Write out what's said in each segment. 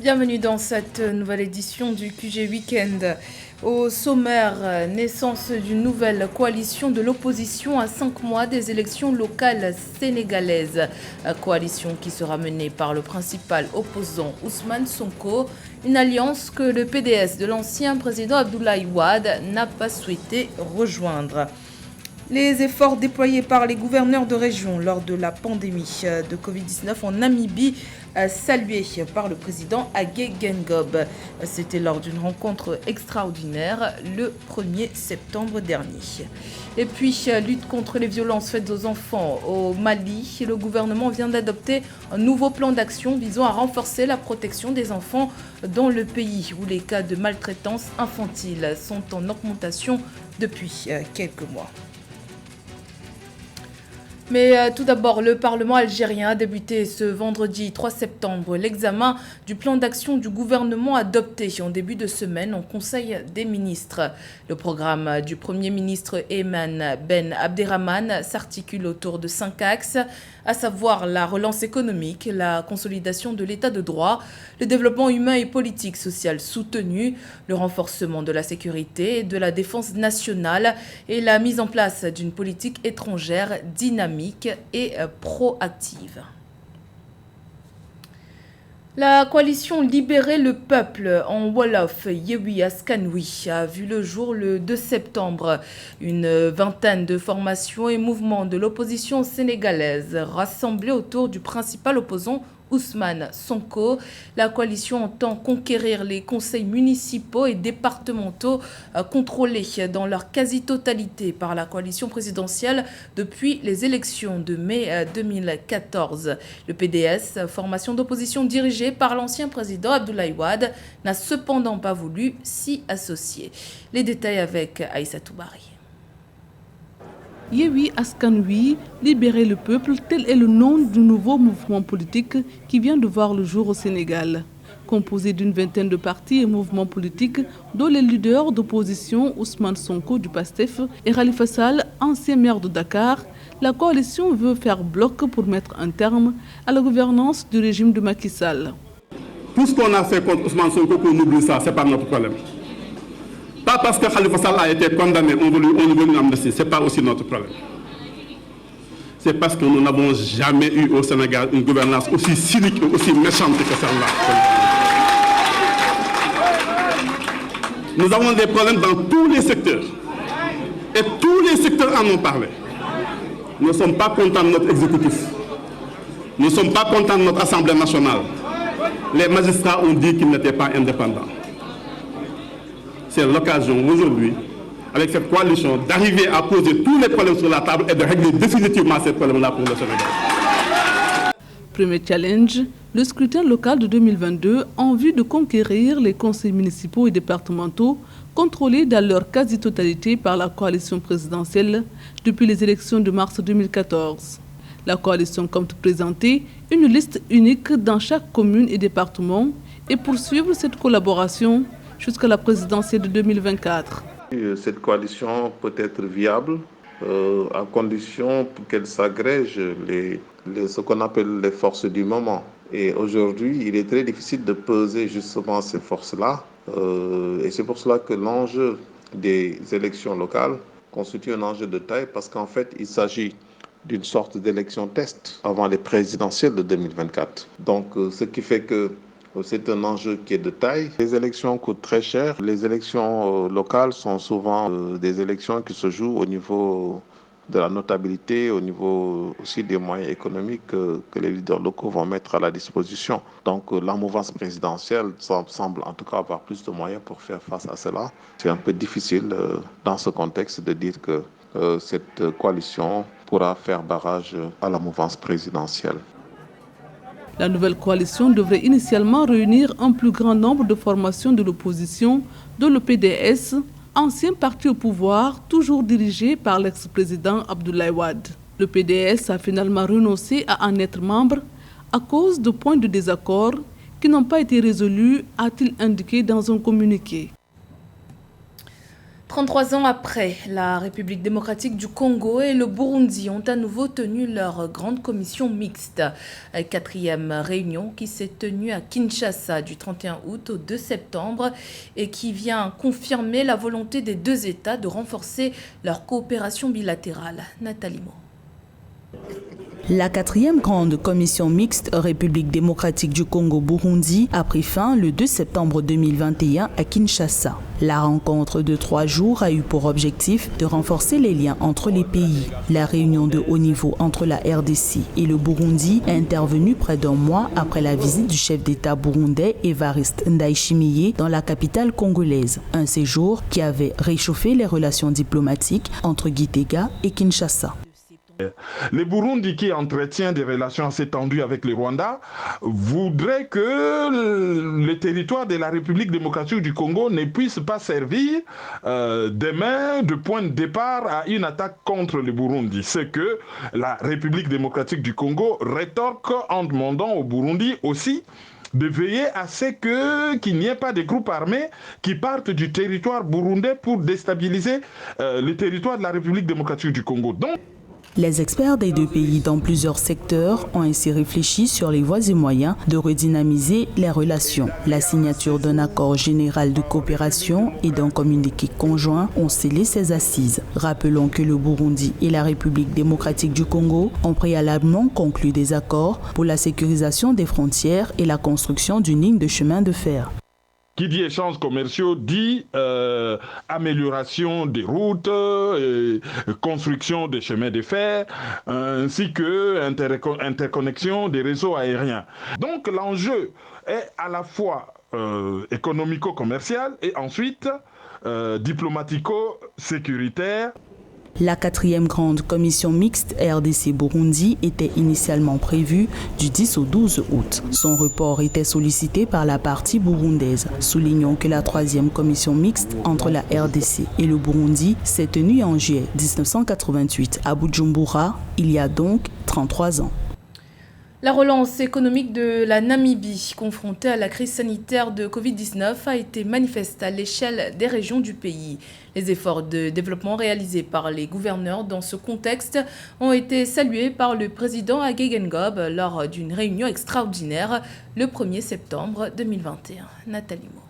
Bienvenue dans cette nouvelle édition du QG Weekend. Au sommaire, naissance d'une nouvelle coalition de l'opposition à 5 mois des élections locales sénégalaises. Coalition qui sera menée par le principal opposant Ousmane Sonko. Une alliance que le PDS de l'ancien président Abdoulaye Wade n'a pas souhaité rejoindre. Les efforts déployés par les gouverneurs de région lors de la pandémie de Covid-19 en Namibie, salués par le président Hage Geingob. C'était lors d'une rencontre extraordinaire le 1er septembre dernier. Et puis, lutte contre les violences faites aux enfants au Mali. Le gouvernement vient d'adopter un nouveau plan d'action visant à renforcer la protection des enfants dans le pays où les cas de maltraitance infantile sont en augmentation depuis quelques mois. Mais tout d'abord, le Parlement algérien a débuté ce vendredi 3 septembre l'examen du plan d'action du gouvernement adopté en début de semaine en Conseil des ministres. Le programme du Premier ministre Ayman Ben Abderrahmane s'articule autour de 5 axes, à savoir la relance économique, la consolidation de l'état de droit, le développement humain et politique social soutenu, le renforcement de la sécurité et de la défense nationale et la mise en place d'une politique étrangère dynamique et proactive. La coalition Libérer le peuple en Wolof Yewwi Askan Wi a vu le jour le 2 septembre. Une vingtaine de formations et mouvements de l'opposition sénégalaise rassemblés autour du principal opposant Ousmane Sonko. La coalition entend conquérir les conseils municipaux et départementaux contrôlés dans leur quasi-totalité par la coalition présidentielle depuis les élections de mai 2014. Le PDS, formation d'opposition dirigée par l'ancien président Abdoulaye Wade, n'a cependant pas voulu s'y associer. Les détails avec Aïssatou Bari. Yewwi Askan Wi, Libérer le peuple, tel est le nom du nouveau mouvement politique qui vient de voir le jour au Sénégal. Composé d'une vingtaine de partis et mouvements politiques, dont les leaders d'opposition Ousmane Sonko du PASTEF et Khalifa Sall, ancien maire de Dakar, la coalition veut faire bloc pour mettre un terme à la gouvernance du régime de Macky Sall. Tout ce qu'on a fait contre Ousmane Sonko, qu'on oublie ça, ce n'est pas notre problème. Pas parce que Khalifa Sall a été condamné, on veut une amnistie, ce n'est pas aussi notre problème. C'est parce que nous n'avons jamais eu au Sénégal une gouvernance aussi cynique et aussi méchante que celle-là. Nous avons des problèmes dans tous les secteurs. Et tous les secteurs en ont parlé. Nous ne sommes pas contents de notre exécutif. Nous ne sommes pas contents de notre Assemblée nationale. Les magistrats ont dit qu'ils n'étaient pas indépendants. C'est l'occasion aujourd'hui, avec cette coalition, d'arriver à poser tous les problèmes sur la table et de régler définitivement ces problèmes-là pour le Sénégal. Premier challenge, le scrutin local de 2022 en vue de conquérir les conseils municipaux et départementaux contrôlés dans leur quasi-totalité par la coalition présidentielle depuis les élections de mars 2014. La coalition compte présenter une liste unique dans chaque commune et département et poursuivre cette collaboration jusqu'à la présidentielle de 2024. Cette coalition peut être viable à condition qu'elle s'agrège ce qu'on appelle les forces du moment. Et aujourd'hui, il est très difficile de peser justement ces forces-là. Et c'est pour cela que l'enjeu des élections locales constitue un enjeu de taille parce qu'en fait, il s'agit d'une sorte d'élection test avant les présidentielles de 2024. Donc, ce qui fait que c'est un enjeu qui est de taille. Les élections coûtent très cher. Les élections locales sont souvent des élections qui se jouent au niveau de la notabilité, au niveau aussi des moyens économiques que les leaders locaux vont mettre à la disposition. Donc la mouvance présidentielle semble en tout cas avoir plus de moyens pour faire face à cela. C'est un peu difficile dans ce contexte de dire que cette coalition pourra faire barrage à la mouvance présidentielle. La nouvelle coalition devrait initialement réunir un plus grand nombre de formations de l'opposition, dont le PDS, ancien parti au pouvoir, toujours dirigé par l'ex-président Abdoulaye Wade. Le PDS a finalement renoncé à en être membre à cause de points de désaccord qui n'ont pas été résolus, a-t-il indiqué dans un communiqué. 33 ans après, la République démocratique du Congo et le Burundi ont à nouveau tenu leur grande commission mixte. Quatrième réunion qui s'est tenue à Kinshasa du 31 août au 2 septembre et qui vient confirmer la volonté des deux États de renforcer leur coopération bilatérale. Nathalie Mo. La quatrième grande commission mixte République démocratique du Congo-Burundi a pris fin le 2 septembre 2021 à Kinshasa. La rencontre de 3 jours a eu pour objectif de renforcer les liens entre les pays. La réunion de haut niveau entre la RDC et le Burundi est intervenue près d'un mois après la visite du chef d'État burundais Evariste Ndayishimiye dans la capitale congolaise. Un séjour qui avait réchauffé les relations diplomatiques entre Gitega et Kinshasa. Le Burundi, qui entretient des relations assez tendues avec le Rwanda, voudrait que le territoire de la République démocratique du Congo ne puisse pas servir demain de point de départ à une attaque contre le Burundi. Ce que la République démocratique du Congo rétorque en demandant au Burundi aussi de veiller à ce qu'il n'y ait pas de groupes armés qui partent du territoire burundais pour déstabiliser le territoire de la République démocratique du Congo. Donc, les experts des deux pays dans plusieurs secteurs ont ainsi réfléchi sur les voies et moyens de redynamiser les relations. La signature d'un accord général de coopération et d'un communiqué conjoint ont scellé ces assises. Rappelons que le Burundi et la République démocratique du Congo ont préalablement conclu des accords pour la sécurisation des frontières et la construction d'une ligne de chemin de fer. Qui dit échanges commerciaux dit amélioration des routes, construction des chemins de fer, ainsi que interconnexion des réseaux aériens. Donc l'enjeu est à la fois économico-commercial et ensuite diplomatico-sécuritaire. La quatrième grande commission mixte RDC-Burundi était initialement prévue du 10 au 12 août. Son report était sollicité par la partie burundaise. Soulignons que la troisième commission mixte entre la RDC et le Burundi s'est tenue en juillet 1988 à Bujumbura, il y a donc 33 ans. La relance économique de la Namibie, confrontée à la crise sanitaire de Covid-19, a été manifeste à l'échelle des régions du pays. Les efforts de développement réalisés par les gouverneurs dans ce contexte ont été salués par le président Hage Geingob lors d'une réunion extraordinaire le 1er septembre 2021. Nathalie Mo.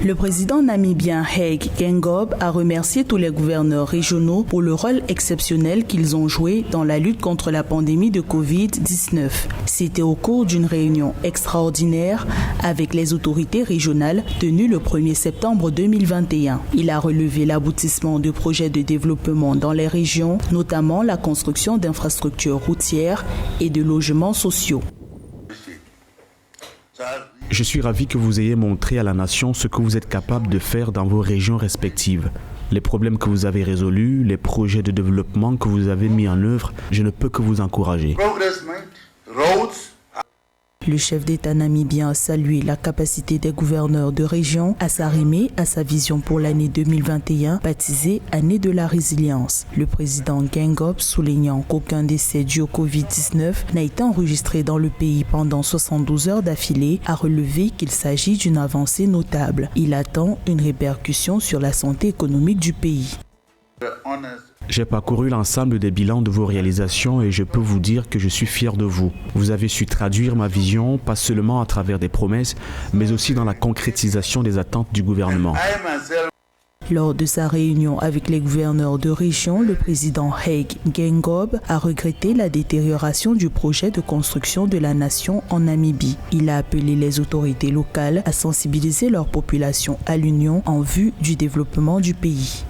Le président namibien Hage Geingob a remercié tous les gouverneurs régionaux pour le rôle exceptionnel qu'ils ont joué dans la lutte contre la pandémie de Covid-19. C'était au cours d'une réunion extraordinaire avec les autorités régionales tenue le 1er septembre 2021. Il a relevé l'aboutissement de projets de développement dans les régions, notamment la construction d'infrastructures routières et de logements sociaux. Je suis ravi que vous ayez montré à la nation ce que vous êtes capable de faire dans vos régions respectives. Les problèmes que vous avez résolus, les projets de développement que vous avez mis en œuvre, je ne peux que vous encourager. Le chef d'État namibien a salué la capacité des gouverneurs de région à s'arrimer à sa vision pour l'année 2021, baptisée Année de la résilience. Le président Geingob, soulignant qu'aucun décès dû au Covid-19 n'a été enregistré dans le pays pendant 72 heures d'affilée, a relevé qu'il s'agit d'une avancée notable. Il attend une répercussion sur la santé économique du pays. J'ai parcouru l'ensemble des bilans de vos réalisations et je peux vous dire que je suis fier de vous. Vous avez su traduire ma vision, pas seulement à travers des promesses, mais aussi dans la concrétisation des attentes du gouvernement. Lors de sa réunion avec les gouverneurs de région, le président Hage Geingob a regretté la détérioration du projet de construction de la nation en Namibie. Il a appelé les autorités locales à sensibiliser leur population à l'Union en vue du développement du pays.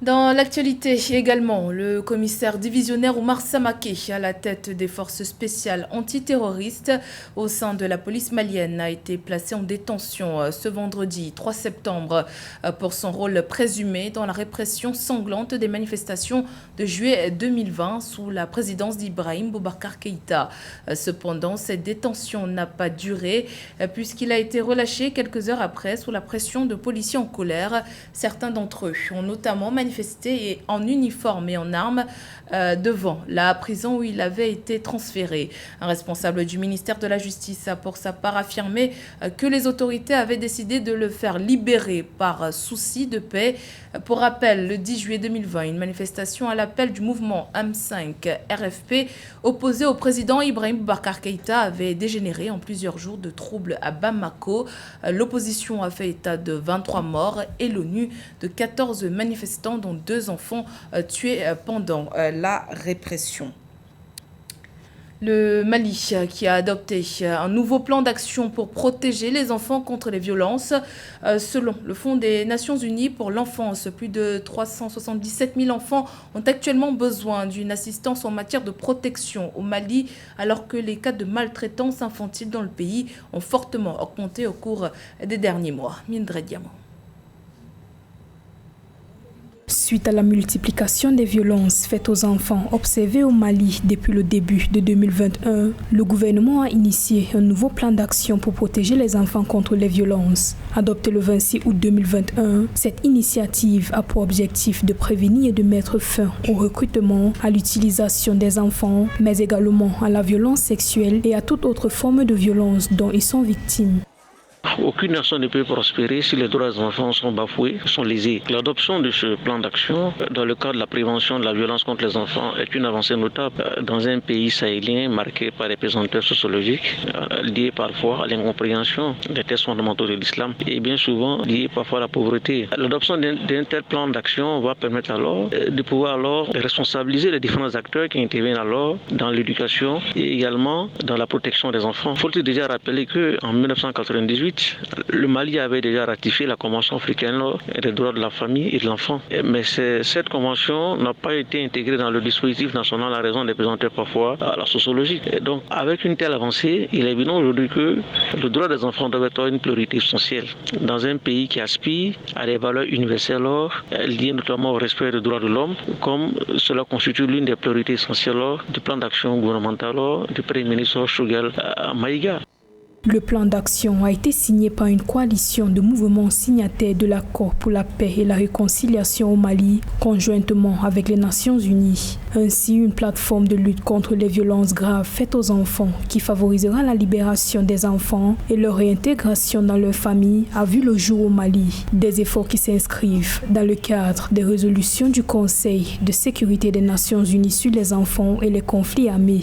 Dans l'actualité également, le commissaire divisionnaire Oumar Samaké, à la tête des forces spéciales antiterroristes au sein de la police malienne, a été placé en détention ce vendredi 3 septembre pour son rôle présumé dans la répression sanglante des manifestations de juillet 2020 sous la présidence d'Ibrahim Boubacar Keïta. Cependant, cette détention n'a pas duré puisqu'il a été relâché quelques heures après sous la pression de policiers en colère. Certains d'entre eux ont notamment manifesté manifesté en uniforme et en armes devant la prison où il avait été transféré. Un responsable du ministère de la Justice a pour sa part affirmé que les autorités avaient décidé de le faire libérer par souci de paix. Pour rappel, le 10 juillet 2020, une manifestation à l'appel du mouvement M5 RFP opposé au président Ibrahim Boubacar Keïta avait dégénéré en plusieurs jours de troubles à Bamako. L'opposition a fait état de 23 morts et l'ONU de 14 manifestants dont 2 enfants tués pendant la répression. Le Mali qui a adopté un nouveau plan d'action pour protéger les enfants contre les violences. Selon le Fonds des Nations Unies pour l'enfance, plus de 377 000 enfants ont actuellement besoin d'une assistance en matière de protection au Mali, alors que les cas de maltraitance infantile dans le pays ont fortement augmenté au cours des derniers mois. Mindre Diamant. Suite à la multiplication des violences faites aux enfants observées au Mali depuis le début de 2021, le gouvernement a initié un nouveau plan d'action pour protéger les enfants contre les violences. Adopté le 26 août 2021, cette initiative a pour objectif de prévenir et de mettre fin au recrutement, à l'utilisation des enfants, mais également à la violence sexuelle et à toute autre forme de violence dont ils sont victimes. Aucune nation ne peut prospérer si les droits des enfants sont bafoués, sont lésés. L'adoption de ce plan d'action dans le cadre de la prévention de la violence contre les enfants est une avancée notable dans un pays sahélien marqué par des pesanteurs sociologiques liées parfois à l'incompréhension des textes fondamentaux de l'islam et bien souvent liées parfois à la pauvreté. L'adoption d'un tel plan d'action va permettre alors de pouvoir responsabiliser les différents acteurs qui interviennent alors dans l'éducation et également dans la protection des enfants. Faut-il déjà rappeler qu'en 1998, le Mali avait déjà ratifié la Convention africaine des droits de la famille et de l'enfant. Mais cette convention n'a pas été intégrée dans le dispositif national à raison des pesanteurs parfois à la sociologie. Et donc, avec une telle avancée, il est évident aujourd'hui que le droit des enfants doit être une priorité essentielle. Dans un pays qui aspire à des valeurs universelles liées notamment au respect des droits de l'homme, comme cela constitue l'une des priorités essentielles du plan d'action gouvernemental du Premier ministre Choguel Maïga. Le plan d'action a été signé par une coalition de mouvements signataires de l'accord pour la paix et la réconciliation au Mali, conjointement avec les Nations Unies. Ainsi, une plateforme de lutte contre les violences graves faites aux enfants qui favorisera la libération des enfants et leur réintégration dans leur famille a vu le jour au Mali. Des efforts qui s'inscrivent dans le cadre des résolutions du Conseil de sécurité des Nations Unies sur les enfants et les conflits armés.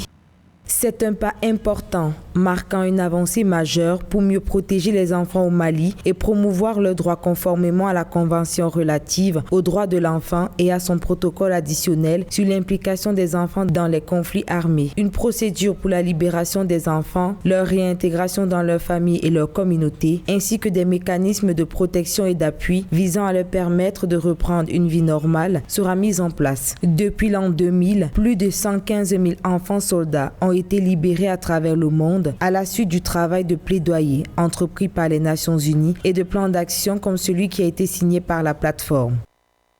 C'est un pas important, marquant une avancée majeure pour mieux protéger les enfants au Mali et promouvoir leurs droits conformément à la Convention relative aux droits de l'enfant et à son protocole additionnel sur l'implication des enfants dans les conflits armés. Une procédure pour la libération des enfants, leur réintégration dans leur famille et leur communauté, ainsi que des mécanismes de protection et d'appui visant à leur permettre de reprendre une vie normale sera mise en place. Depuis l'an 2000, plus de 115 000 enfants soldats ont été libérés à travers le monde à la suite du travail de plaidoyer entrepris par les Nations Unies et de plans d'action comme celui qui a été signé par la plateforme.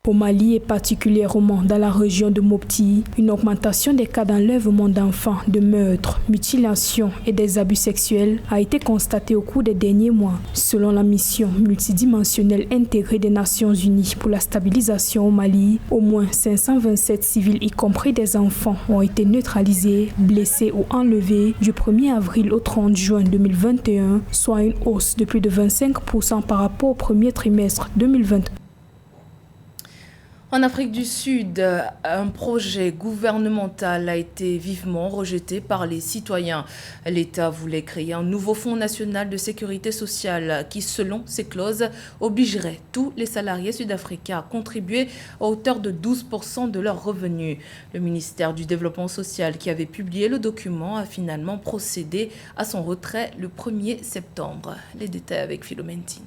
Au Mali et particulièrement dans la région de Mopti, une augmentation des cas d'enlèvement d'enfants, de meurtres, mutilations et des abus sexuels a été constatée au cours des derniers mois. Selon la mission multidimensionnelle intégrée des Nations Unies pour la stabilisation au Mali, au moins 527 civils, y compris des enfants, ont été neutralisés, blessés ou enlevés du 1er avril au 30 juin 2021, soit une hausse de plus de 25% par rapport au premier trimestre 2021. En Afrique du Sud, un projet gouvernemental a été vivement rejeté par les citoyens. L'État voulait créer un nouveau fonds national de sécurité sociale qui, selon ses clauses, obligerait tous les salariés sud-africains à contribuer à hauteur de 12% de leurs revenus. Le ministère du Développement social, qui avait publié le document, a finalement procédé à son retrait le 1er septembre. Les détails avec Philomène Tine.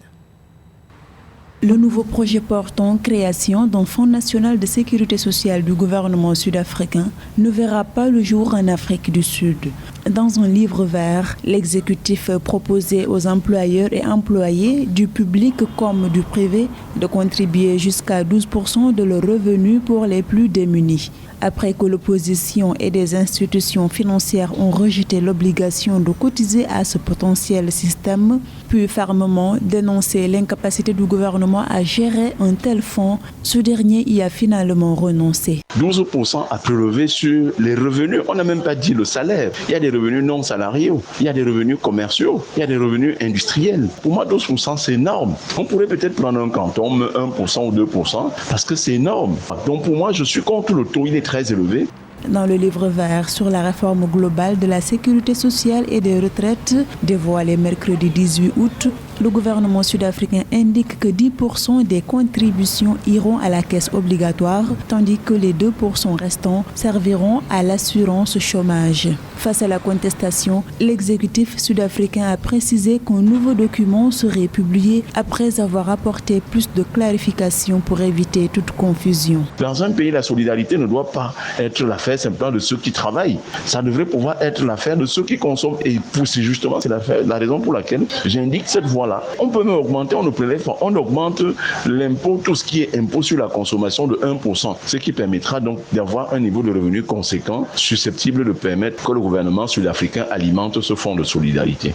Le nouveau projet portant création d'un fonds national de sécurité sociale du gouvernement sud-africain ne verra pas le jour en Afrique du Sud. Dans un livre vert, l'exécutif proposait aux employeurs et employés du public comme du privé de contribuer jusqu'à 12% de leurs revenus pour les plus démunis. Après que l'opposition et des institutions financières ont rejeté l'obligation de cotiser à ce potentiel système, puis fermement dénoncé l'incapacité du gouvernement à gérer un tel fonds, ce dernier y a finalement renoncé. 12% à prélever sur les revenus, on n'a même pas dit le salaire. Il y a des revenus non salariaux, il y a des revenus commerciaux, il y a des revenus industriels. Pour moi, 12% c'est énorme. On pourrait peut-être prendre un canton, 1% ou 2%, parce que c'est énorme. Donc pour moi, je suis contre le taux, il est très élevé. Dans le livre vert sur la réforme globale de la sécurité sociale et des retraites, dévoilé mercredi 18 août, le gouvernement sud-africain indique que 10% des contributions iront à la caisse obligatoire, tandis que les 2% restants serviront à l'assurance chômage. Face à la contestation, l'exécutif sud-africain a précisé qu'un nouveau document serait publié après avoir apporté plus de clarifications pour éviter toute confusion. Dans un pays, la solidarité ne doit pas être l'affaire simplement de ceux qui travaillent. Ça devrait pouvoir être l'affaire de ceux qui consomment. Et c'est justement la raison pour laquelle j'indique cette voie-là. On peut même augmenter, on ne prélève pas, on augmente l'impôt, tout ce qui est impôt sur la consommation de 1%, ce qui permettra donc d'avoir un niveau de revenu conséquent, susceptible de permettre que le gouvernement sud-africain alimente ce fonds de solidarité.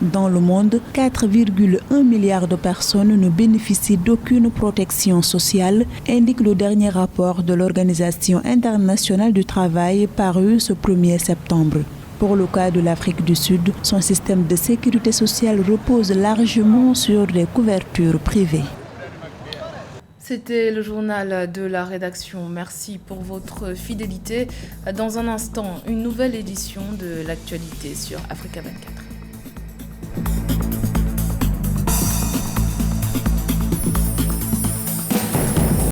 Dans le monde, 4,1 milliards de personnes ne bénéficient d'aucune protection sociale, indique le dernier rapport de l'Organisation internationale du travail paru ce 1er septembre. Pour le cas de l'Afrique du Sud, son système de sécurité sociale repose largement sur des couvertures privées. C'était le journal de la rédaction. Merci pour votre fidélité. Dans un instant, une nouvelle édition de l'actualité sur Africa 24.